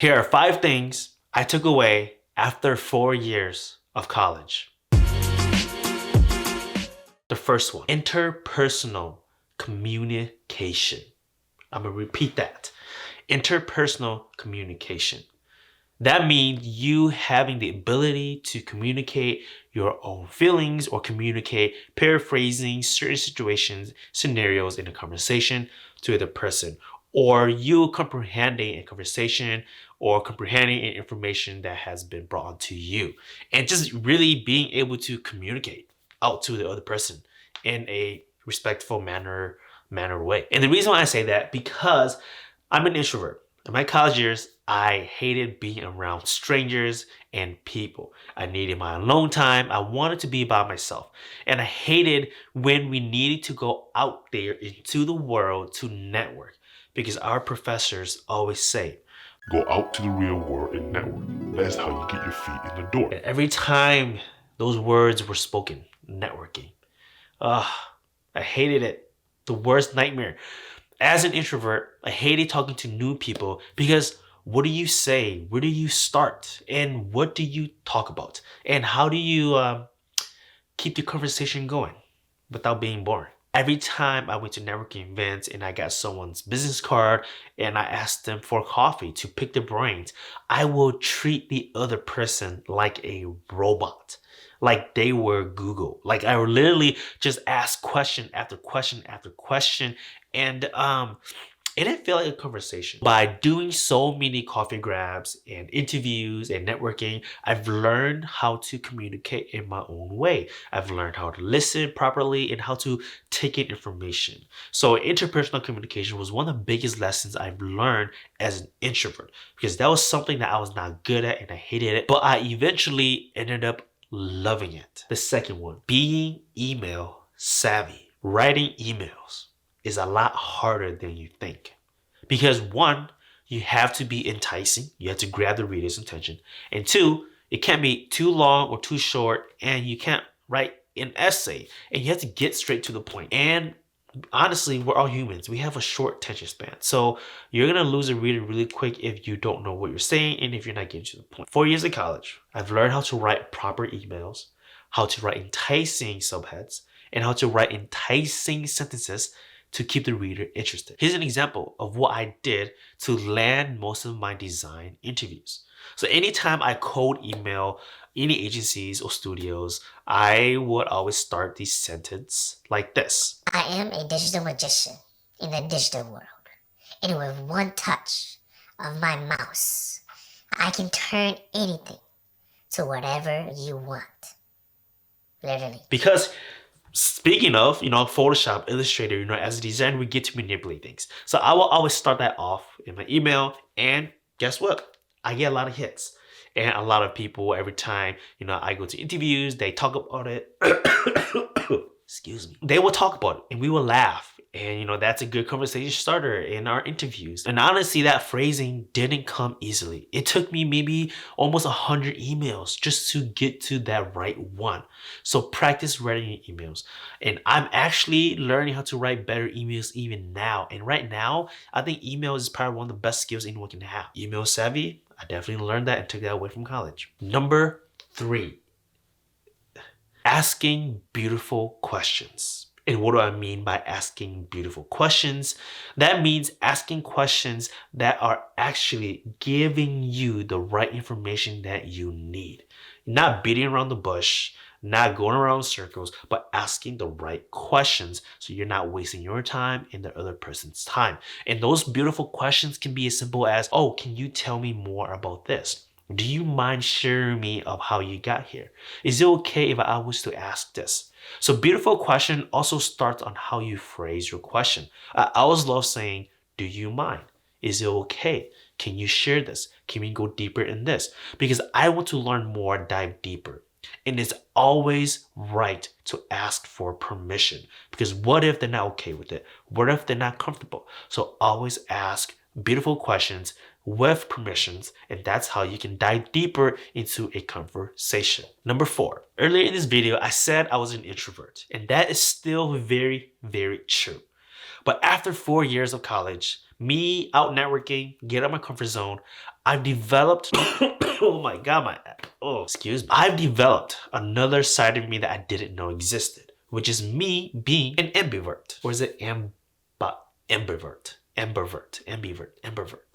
Here are 5 things I took away after 4 years of college. The first one, interpersonal communication. I'm gonna repeat that. Interpersonal communication. That means you having the ability to communicate your own feelings or communicate paraphrasing certain situations, scenarios in a conversation to the person, or you comprehending a conversation or comprehending an information that has been brought to you, and just really being able to communicate out to the other person in a respectful manner way. And the reason why I say that, because I'm an introvert. In my college years, I hated being around strangers and people. I needed my alone time. I wanted to be by myself. And I hated when we needed to go out there into the world to network, because our professors always say, go out to the real world and network. That's how you get your feet in the door. and every time those words were spoken, networking. I hated it. The worst nightmare. As an introvert, I hated talking to new people because what do you say? Where do you start? And what do you talk about? And how do you keep the conversation going without being boring? Every time I went to networking events and I got someone's business card and I asked them for coffee to pick their brains, I will treat the other person like a robot, like they were Google. Like I would literally just ask question after question after question, and it didn't feel like a conversation. By doing so many coffee grabs and interviews and networking, I've learned how to communicate in my own way. I've learned how to listen properly and how to take in information. So interpersonal communication was one of the biggest lessons I've learned as an introvert, because that was something that I was not good at and I hated it, but I eventually ended up loving it. The second one, being email savvy. Writing emails is a lot harder than you think. Because one, you have to be enticing, you have to grab the reader's attention. And two, it can't be too long or too short, and you can't write an essay, and you have to get straight to the point. And honestly, we're all humans. We have a short attention span. So you're gonna lose a reader really quick if you don't know what you're saying and if you're not getting to the point. 4 years of college, I've learned how to write proper emails, how to write enticing subheads, and how to write enticing sentences to keep the reader interested. Here's an example of what I did to land most of my design interviews. So anytime I cold email any agencies or studios, I would always start the sentence like this. I am a digital magician in the digital world. And with one touch of my mouse, I can turn anything to whatever you want. Literally. Because speaking of, Photoshop, Illustrator, as a designer, we get to manipulate things. So I will always start that off in my email, and guess what? I get a lot of hits. And a lot of people, every time, I go to interviews, they talk about it. Excuse me. They will talk about it and we will laugh. And that's a good conversation starter in our interviews. And honestly, that phrasing didn't come easily. It took me maybe almost 100 emails just to get to that right one. So practice writing your emails. And I'm actually learning how to write better emails even now. And right now, I think email is probably one of the best skills anyone can have. Email savvy, I definitely learned that and took that away from college. Number 3, asking beautiful questions. And what do I mean by asking beautiful questions? That means asking questions that are actually giving you the right information that you need. Not beating around the bush, not going around in circles, but asking the right questions so you're not wasting your time and the other person's time. And those beautiful questions can be as simple as, oh, can you tell me more about this? Do you mind sharing me of how you got here? Is it okay if I was to ask this? So beautiful question also starts on how you phrase your question. I always love saying, do you mind? Is it okay? Can you share this? Can we go deeper in this? Because I want to learn more, dive deeper. And it's always right to ask for permission, because what if they're not okay with it? What if they're not comfortable? So always ask beautiful questions with permissions, and that's how you can dive deeper into a conversation. Number 4, earlier in this video, I said I was an introvert, and that is still very, very true. But after 4 years of college, Me out networking, get out of my comfort zone. I've developed, oh my God, excuse me. I've developed another side of me that I didn't know existed, which is me being an ambivert. Or is it ambivert? Ambivert.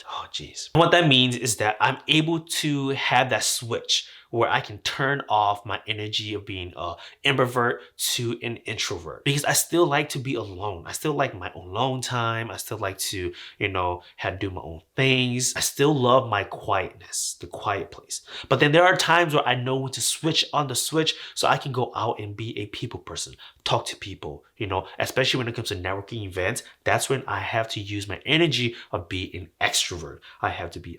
Oh, jeez. What that means is that I'm able to have that switch where I can turn off my energy of being an ambivert to an introvert, because I still like to be alone. I still like my own alone time. I still like to, have to do my own things. I still love my quietness, the quiet place. But then there are times where I know when to switch on the switch so I can go out and be a people person, talk to people, especially when it comes to networking events. That's when I have to use my energy of being an extrovert. I have to be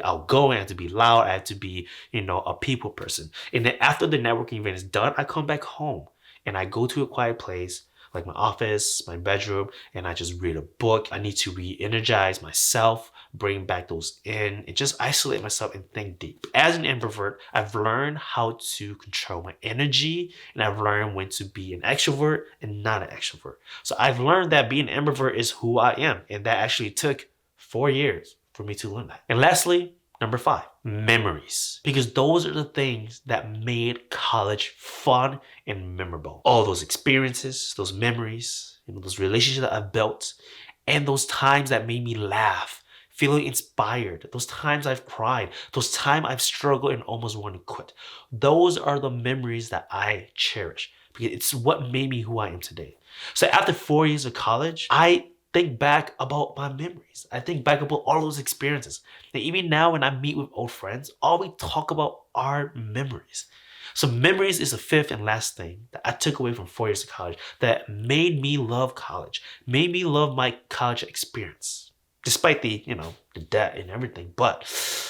outgoing, I have to be loud, I have to be, a people person. And then after the networking event is done, I come back home and I go to a quiet place like my office, my bedroom, and I just read a book. I need to re-energize myself, bring back those in, and just isolate myself and think deep. As an introvert, I've learned how to control my energy, and I've learned when to be an extrovert and not an extrovert. So I've learned that being an introvert is who I am, and that actually took 4 years for me to learn that. And lastly, number 5, memories. Because those are the things that made college fun and memorable. All those experiences, those memories, those relationships that I've built, and those times that made me laugh, feeling inspired, those times I've cried, those times I've struggled and almost wanted to quit. Those are the memories that I cherish, because it's what made me who I am today. So after 4 years of college, I think back about my memories. I think back about all those experiences. And even now when I meet with old friends, all we talk about are memories. So memories is the 5th and last thing that I took away from 4 years of college that made me love college, made me love my college experience. Despite the debt and everything, but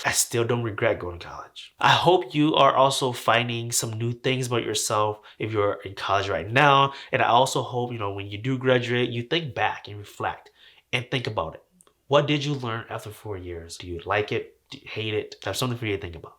I still don't regret going to college. I hope you are also finding some new things about yourself if you're in college right now. And I also hope, when you do graduate, you think back and reflect and think about it. What did you learn after 4 years? Do you like it? Do you hate it? That's something for you to think about.